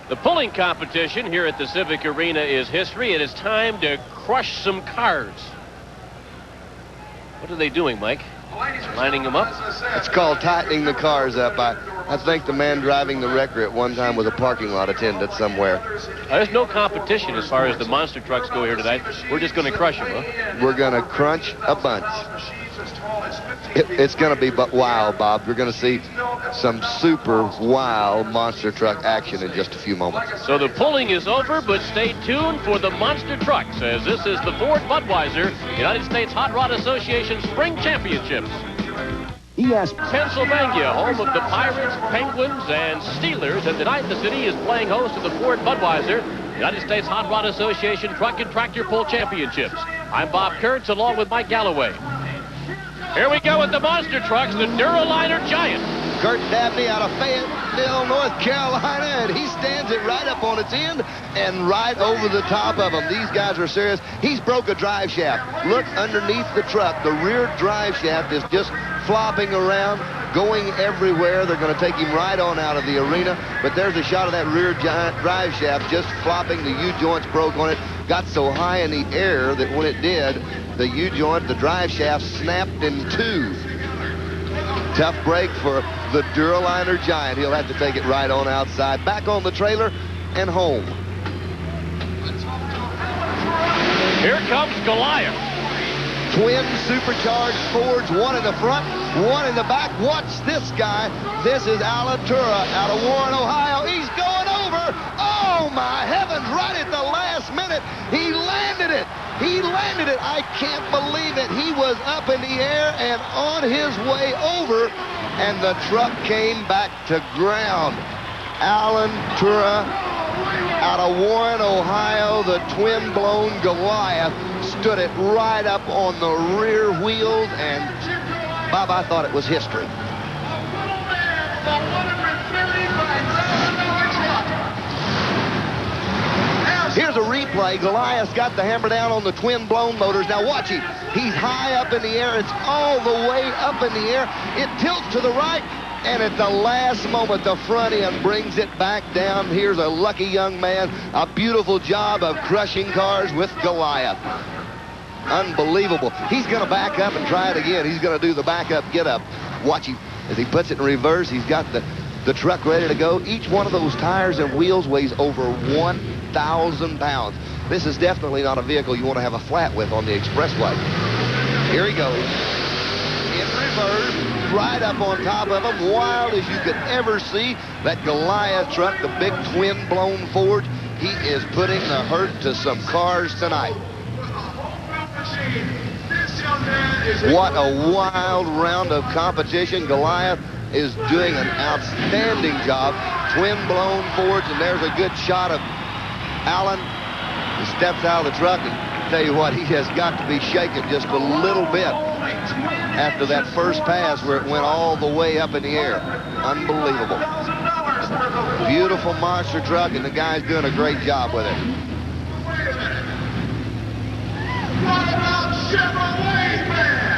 The pulling competition here at the Civic Arena is history. It is time to crush some cars. What are they doing, Mike? Lining them up? It's called tightening the cars up. I think the man driving the wrecker at one time was a parking lot attendant somewhere. There's no competition as far as the monster trucks go here tonight. We're just going to crush them, huh? We're going to crunch a bunch. It's going to be wild, Bob. You're going to see some super wild monster truck action in just a few moments. So the pulling is over, but stay tuned for the monster trucks, as this is the Ford Budweiser United States Hot Rod Association Spring Championships. Yes. Pennsylvania, home of the Pirates, Penguins, and Steelers, and tonight the city is playing host to the Ford Budweiser United States Hot Rod Association Truck and Tractor Pull Championships. I'm Bob Kurtz, along with Mike Gallaway. Here we go with the monster trucks, the Duraliner Giant. Kurt Dabney out of Fayetteville, North Carolina, and he stands it right up on its end and right over the top of them. These guys are serious. He's broke a drive shaft. Look underneath the truck. The rear drive shaft is just flopping around, going everywhere. They're going to take him right on out of the arena, but there's a shot of that rear drive shaft just flopping. The U-joints broke on it. Got so high in the air that when it did, the U-joint, the drive shaft, snapped in two. Tough break for the Duraliner Giant. He'll have to take it right on outside, back on the trailer, and home. Here comes Goliath. Twin supercharged Fords, one in the front, one in the back. Watch this guy. This is Alan Tura out of Warren, Ohio. He's going over. Oh, my heavens, right at the last minute. He landed it. He landed it. I can't believe it. He was up in the air and on his way over, and the truck came back to ground. Alan Tura out of Warren, Ohio, the twin-blown Goliath, stood it right up on the rear wheels, and Bob, I thought it was history. Here's a replay. Goliath's got the hammer down on the twin-blown motors. Now watch him. He's high up in the air. It's all the way up in the air. It tilts to the right, and at the last moment, the front end brings it back down. Here's a lucky young man. A beautiful job of crushing cars with Goliath. Unbelievable. He's going to back up and try it again. He's going to do the backup get-up. Watch him. As he puts it in reverse, he's got the truck ready to go. Each one of those tires and wheels weighs over 1,000 pounds. This is definitely not a vehicle you want to have a flat with on the expressway. Here he goes. In reverse, right up on top of him, wild as you could ever see. That Goliath truck, the big twin-blown Ford, he is putting the hurt to some cars tonight. What a wild round of competition. Goliath is doing an outstanding job. Twin-blown Fords, and there's a good shot of Allen. He steps out of the truck, and tell you what, he has got to be shaken just a little bit after that first pass where it went all the way up in the air. Unbelievable. Beautiful monster truck, and the guy's doing a great job with it. What about Chevrolet fans?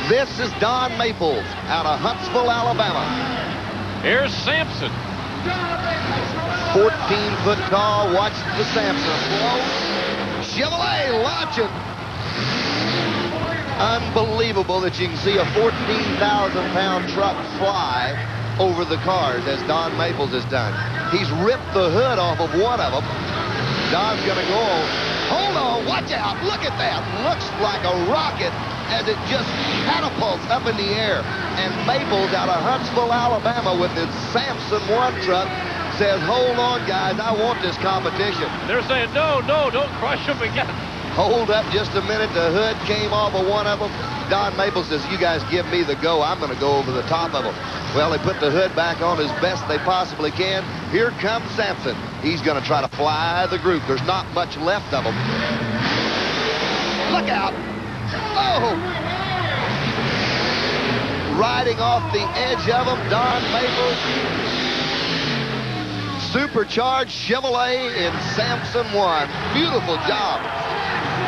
This is Don Maples out of Huntsville, Alabama. Here's Sampson. 14-foot tall. Watch the Sampson flow. Chevrolet launching. Unbelievable that you can see a 14,000-pound truck fly over the cars, as Don Maples has done. He's ripped the hood off of one of them. Don's going to go. Hold on, watch out. Look at that. Looks like a rocket as it just catapults up in the air. And Maples out of Huntsville, Alabama, with his Sampson 1 truck, says, hold on, guys, I want this competition. They're saying, no, don't crush them again. Hold up just a minute. The hood came off of one of them. Don Maples says, you guys give me the go. I'm going to go over the top of them. Well, they put the hood back on as best they possibly can. Here comes Sampson. He's going to try to fly the group. There's not much left of them. Look out. Oh! Riding off the edge of them, Don Maples. Supercharged Chevrolet in Sampson 1. Beautiful job.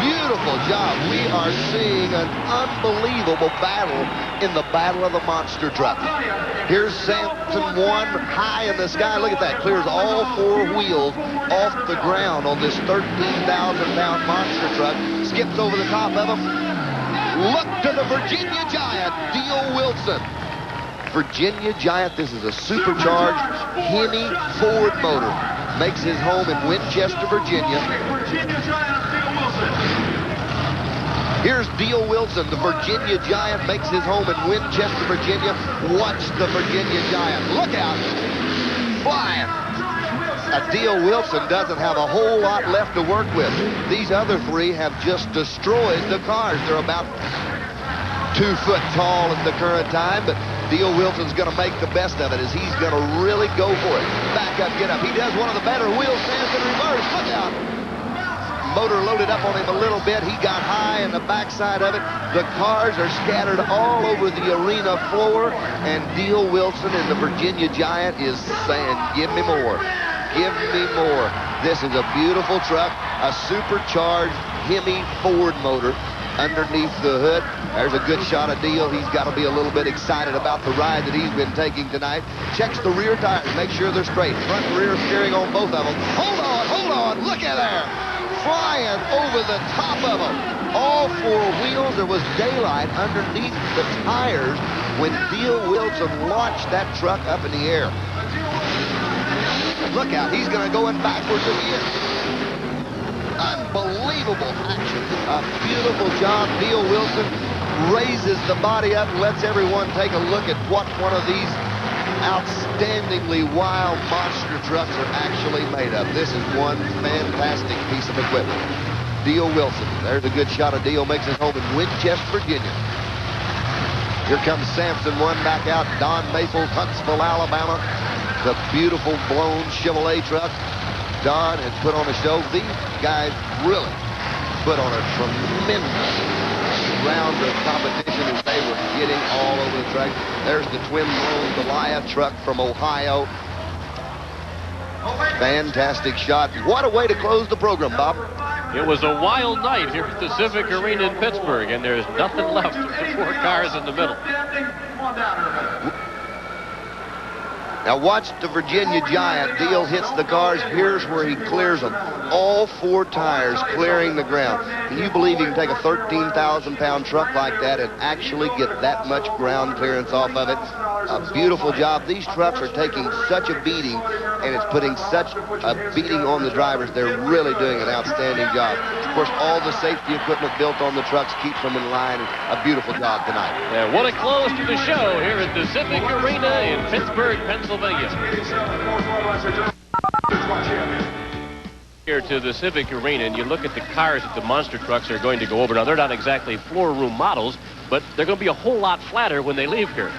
Beautiful job. We are seeing an unbelievable battle in the battle of the monster truck. Here's Sampson, one high in the sky. Look at that. Clears all four wheels off the ground on this 13,000-pound monster truck. Skips over the top of them. Look to the Virginia Giant, Deal Wilson. Virginia Giant, this is a supercharged Hemi Ford motor. Makes his home in Winchester, Virginia. Here's Deal Wilson. The Virginia Giant makes his home in Winchester, Virginia. Watch the Virginia Giant. Look out. Flying. Deal Wilson doesn't have a whole lot left to work with. These other three have just destroyed the cars. They're about 2 foot tall at the current time, but Deal Wilson's going to make the best of it as he's going to really go for it. Back up, get up. He does one of the better wheel stands in reverse. Look out. Motor loaded up on him a little bit. He got high in the backside of it. The cars are scattered all over the arena floor, and Deal Wilson in the Virginia Giant is saying, give me more. Give me more. This is a beautiful truck, a supercharged Hemi Ford motor underneath the hood. There's a good shot of Deal. He's got to be a little bit excited about the ride that he's been taking tonight. Checks the rear tires, make sure they're straight. Front and rear steering on both of them. Hold on, look at there. Flying over the top of them. All four wheels. There was daylight underneath the tires when Deal Wilson launched that truck up in the air. Look out, he's going to go in backwards again. Unbelievable action. A beautiful job. Deal Wilson raises the body up and lets everyone take a look at what one of these outstandingly wild monster trucks are actually made of. This is one fantastic piece of equipment. Deal Wilson. There's a good shot of Deal. Makes his home in Winchester, Virginia. Here comes Sampson, one back out. Don Maple, Huntsville, Alabama. The beautiful blown Chevrolet truck. Don has put on a show. These guys really put on a tremendous round of competition as they were getting all over the track. There's the twin-blown Goliath truck from Ohio. Fantastic shot. What a way to close the program, Bob. It was a wild night here at the Civic Arena in Pittsburgh, and there's nothing left of the four cars in the middle. Now watch the Virginia Giant. Deal hits the cars. Here's where he clears them. All four tires clearing the ground. Can you believe you can take a 13,000-pound truck like that and actually get that much ground clearance off of it? A beautiful job. These trucks are taking such a beating, and it's putting such a beating on the drivers. They're really doing an outstanding job. Of course, all the safety equipment built on the trucks keeps them in line. A beautiful job tonight. Yeah, what a close to the show here at the Civic Arena in Pittsburgh, Pennsylvania. Here to the Civic Arena, and you look at the cars that the monster trucks are going to go over. Now, they're not exactly floor room models, but they're going to be a whole lot flatter when they leave here.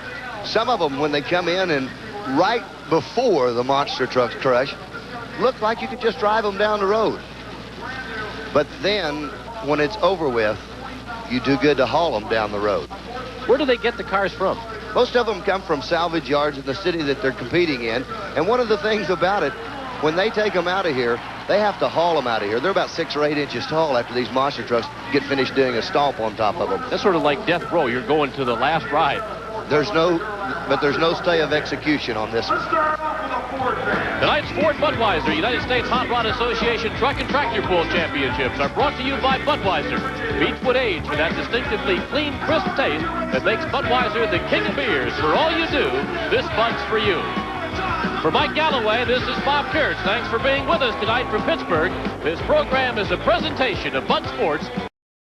Some of them, when they come in and right before the monster trucks crush, look like you could just drive them down the road. But then, when it's over with, you do good to haul them down the road. Where do they get the cars from? Most of them come from salvage yards in the city that they're competing in. And one of the things about it, when they take them out of here, they have to haul them out of here. They're about 6 or 8 inches tall after these monster trucks get finished doing a stomp on top of them. That's sort of like death row. You're going to the last ride. There's no stay of execution on this one. Tonight's Ford Budweiser United States Hot Rod Association Truck and Tractor Pull Championships are brought to you by Budweiser. Beechwood age for that distinctively clean, crisp taste that makes Budweiser the king of beers. For all you do, this Bud's for you. For Mike Gallaway, this is Bob Kurtz. Thanks for being with us tonight from Pittsburgh. This program is a presentation of Bud Sports.